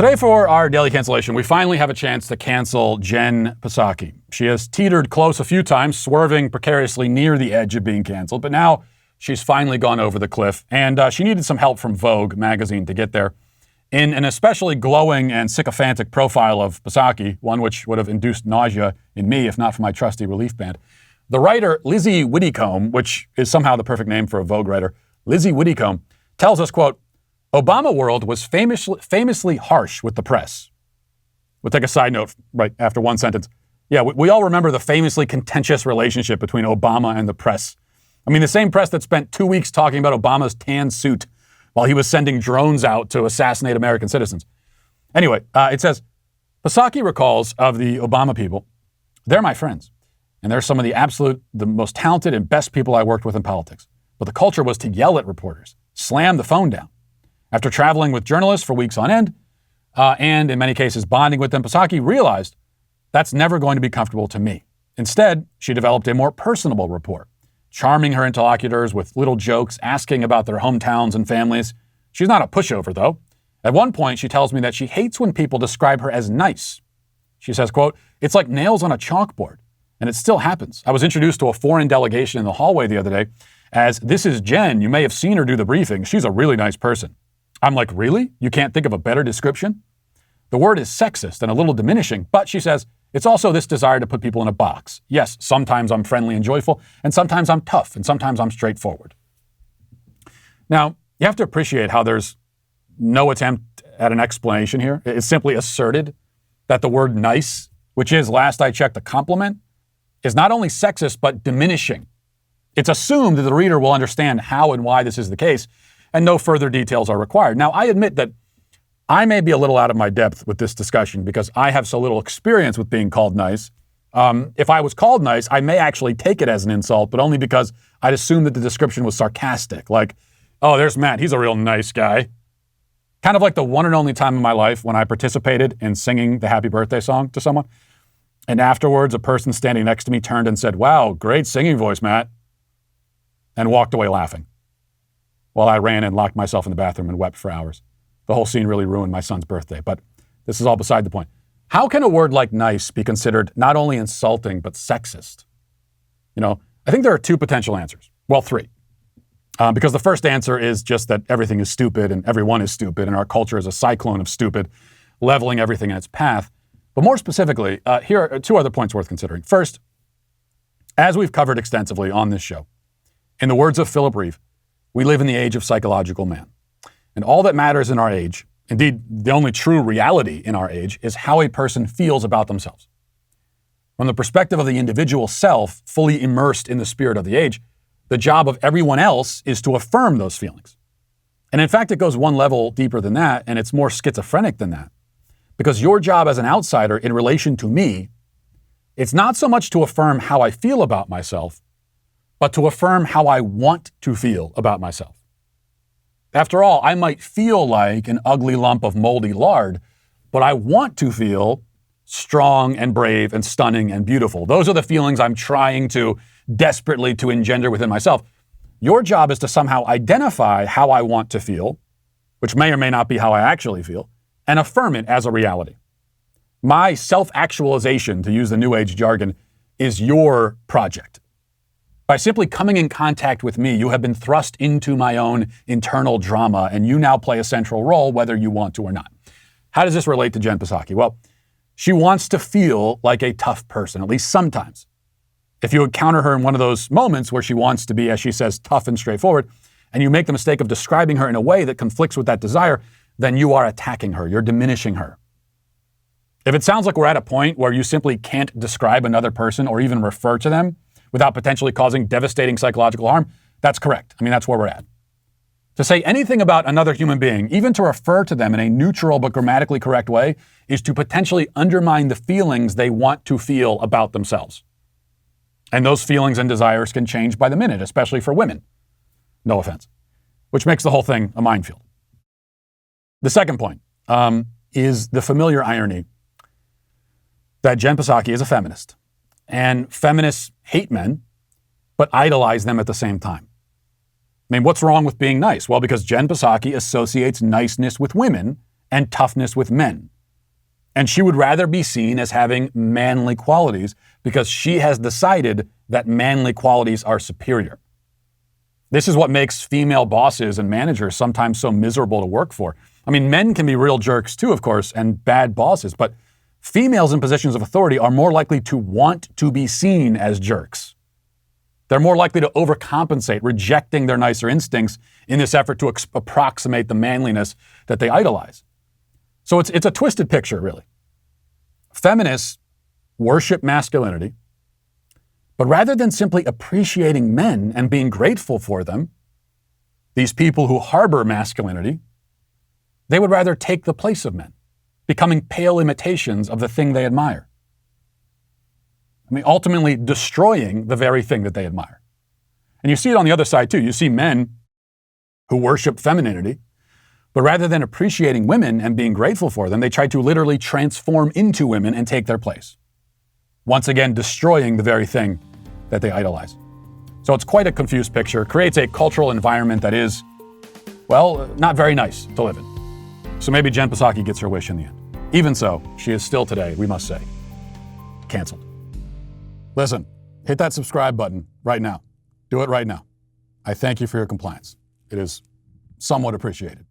Today for our daily cancellation, we finally have a chance to cancel Jen Psaki. She has teetered close a few times, swerving precariously near the edge of being canceled, but now she's finally gone over the cliff, and she needed some help from Vogue magazine to get there. In an especially glowing and sycophantic profile of Psaki, one which would have induced nausea in me if not for my trusty relief band, the writer Lizzie Whittycomb, which is somehow the perfect name for a Vogue writer, Lizzie Whittycomb, tells us, quote, Obama world was famously harsh with the press. We'll take a side note right after one sentence. Yeah, we all remember the famously contentious relationship between Obama and the press. I mean, the same press that spent 2 weeks talking about Obama's tan suit while he was sending drones out to assassinate American citizens. Anyway, it says, Psaki recalls of the Obama people, they're my friends, and they're some of the most talented and best people I worked with in politics. But the culture was to yell at reporters, slam the phone down. After traveling with journalists for weeks on end, and in many cases bonding with them, Psaki realized that's never going to be comfortable to me. Instead, she developed a more personable rapport, charming her interlocutors with little jokes, asking about their hometowns and families. She's not a pushover, though. At one point, she tells me that she hates when people describe her as nice. She says, quote, it's like nails on a chalkboard, and it still happens. I was introduced to a foreign delegation in the hallway the other day as, this is Jen. You may have seen her do the briefing. She's a really nice person. I'm like, really? You can't think of a better description? The word is sexist and a little diminishing, but she says, it's also this desire to put people in a box. Yes, sometimes I'm friendly and joyful, and sometimes I'm tough, and sometimes I'm straightforward. Now, you have to appreciate how there's no attempt at an explanation here. It's simply asserted that the word nice, which is, last I checked, a compliment, is not only sexist, but diminishing. It's assumed that the reader will understand how and why this is the case, and no further details are required. Now, I admit that I may be a little out of my depth with this discussion because I have so little experience with being called nice. If I was called nice, I may actually take it as an insult, but only because I'd assume that the description was sarcastic. Like, oh, there's Matt. He's a real nice guy. Kind of like the one and only time in my life when I participated in singing the happy birthday song to someone. And afterwards, a person standing next to me turned and said, wow, great singing voice, Matt. And walked away laughing. While I ran and locked myself in the bathroom and wept for hours. The whole scene really ruined my son's birthday, but this is all beside the point. How can a word like nice be considered not only insulting, but sexist? I think there are two potential answers. Well, three. Because the first answer is just that everything is stupid and everyone is stupid and our culture is a cyclone of stupid, leveling everything in its path. But more specifically, here are two other points worth considering. First, as we've covered extensively on this show, in the words of Philip Reeve, we live in the age of psychological man. And all that matters in our age, indeed, the only true reality in our age, is how a person feels about themselves. From the perspective of the individual self, fully immersed in the spirit of the age, the job of everyone else is to affirm those feelings. And in fact, it goes one level deeper than that, and it's more schizophrenic than that. Because your job as an outsider in relation to me, it's not so much to affirm how I feel about myself, but to affirm how I want to feel about myself. After all, I might feel like an ugly lump of moldy lard, but I want to feel strong and brave and stunning and beautiful. Those are the feelings I'm trying to desperately to engender within myself. Your job is to somehow identify how I want to feel, which may or may not be how I actually feel, and affirm it as a reality. My self-actualization, to use the New Age jargon, is your project. By simply coming in contact with me, you have been thrust into my own internal drama, and you now play a central role whether you want to or not. How does this relate to Jen Psaki? Well, she wants to feel like a tough person, at least sometimes. If you encounter her in one of those moments where she wants to be, as she says, tough and straightforward, and you make the mistake of describing her in a way that conflicts with that desire, then you are attacking her, you're diminishing her. If it sounds like we're at a point where you simply can't describe another person or even refer to them without potentially causing devastating psychological harm, that's correct. I mean, that's where we're at. To say anything about another human being, even to refer to them in a neutral but grammatically correct way, is to potentially undermine the feelings they want to feel about themselves. And those feelings and desires can change by the minute, especially for women. No offense. Which makes the whole thing a minefield. The second point is the familiar irony that Jen Psaki is a feminist. And feminists hate men, but idolize them at the same time. I mean, what's wrong with being nice? Well, because Jen Psaki associates niceness with women and toughness with men. And she would rather be seen as having manly qualities because she has decided that manly qualities are superior. This is what makes female bosses and managers sometimes so miserable to work for. I mean, men can be real jerks too, of course, and bad bosses, but females in positions of authority are more likely to want to be seen as jerks. They're more likely to overcompensate, rejecting their nicer instincts in this effort to approximate the manliness that they idolize. So it's a twisted picture, really. Feminists worship masculinity, but rather than simply appreciating men and being grateful for them, these people who harbor masculinity, they would rather take the place of men, becoming pale imitations of the thing they admire. I mean, ultimately destroying the very thing that they admire. And you see it on the other side too. You see men who worship femininity, but rather than appreciating women and being grateful for them, they try to literally transform into women and take their place. Once again, destroying the very thing that they idolize. So it's quite a confused picture, creates a cultural environment that is, well, not very nice to live in. So maybe Jen Psaki gets her wish in the end. Even so, she is still today, we must say, canceled. Listen, hit that subscribe button right now. Do it right now. I thank you for your compliance. It is somewhat appreciated.